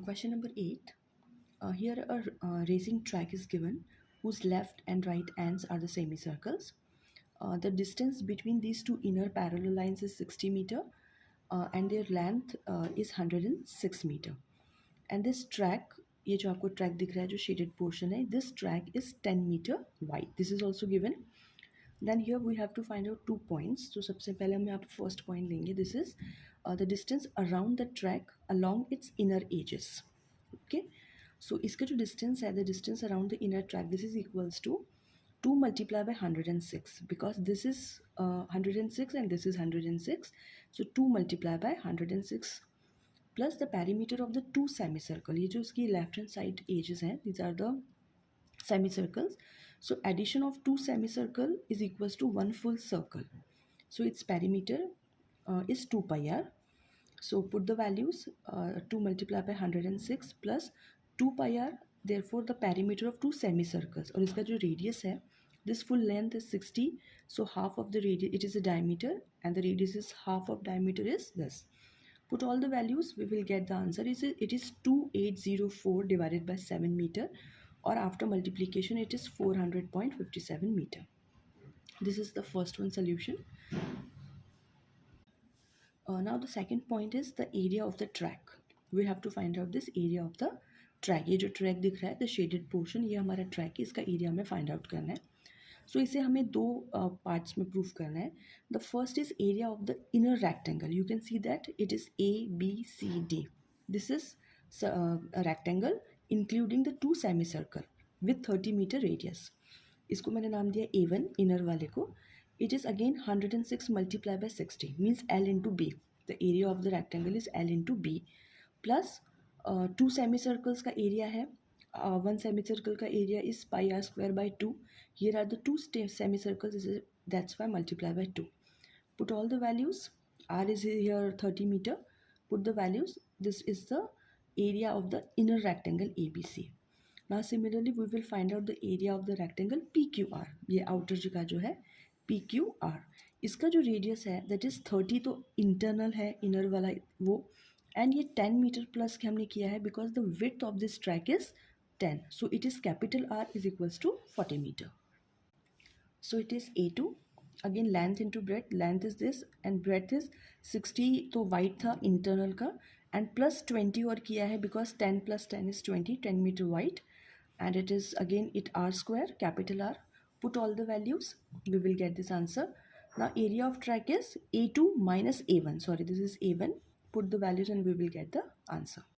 Question number 8. Here a racing track is given whose left and right ends are the semicircles. The distance between these two inner parallel lines is 60 meter and their length is 106 meter. And this track, ये जो आपको track दिख रहा है जो shaded portion है, this track is 10 meter wide. This is also given. Then here we have to find out 2 points. So सबसे पहले हम यहाँ पे first point लेंगे. This is the distance around the track along its inner edges. Okay. So इसका जो distance है, the distance around the inner track, this is equals to 2 multiplied by 106 because this is 106 and this is 106. So 2 multiplied by 106 plus the perimeter of the two semicircle. ये जो इसकी left hand side edges हैं, these are the semicircles. So addition of two semicircle is equals to one full circle. So its perimeter is 2 pi r. So put the values 2 multiplied by 106 plus 2 pi r. Therefore the perimeter of two semicircles और इसका जो radius है, this full length is 60. So half of the radius, it is a diameter and the radius is half of diameter is this. Put all the values, we will get the answer. It is 2804 divided by 7 meter, or after multiplication it is 400.57 meter. This is the first one solution. Now the second point is the area of the track. We have to find out this area of the track. ये जो track दिख रहा है, the shaded portion, ये हमारा track है, इसका area हमें find out करना है. So इसे हमें दो parts में prove करना है. The first is area of the inner rectangle. You can see that it is A, B, C, D. This is a rectangle including the two semicircle with 30 meter radius. इसको मैंने नाम दिया A1 inner वाले को. It is again 106 multiplied by 60 means L into B. The area of the rectangle is L into B plus two semicircles का area है. One semicircle का area is pi r square by 2. Here are the two semicircles, that's why multiply by 2. Put all the values. R is here 30 meter. Put the values. This is the area of the inner rectangle ABC. Now similarly we will find out the area of the rectangle PQR. ये outer जगह जो है PQR. इसका जो radius है that is 30, तो internal है inner वाला वो, and ये 10 meter plus के हमने किया है because the width of this track is 10. So it is capital R is equals to 40 meter. So it is A2. Again length into breadth. Length is this and breadth is 60, तो wide था internal का, and plus 20 और किया है because 10 plus 10 is 20, 10 meter wide, and it is again it R square, capital R. Put all the values, we will get this answer. Now area of track is A2 minus A1. Sorry, this is A1. Put the values and we will get the answer.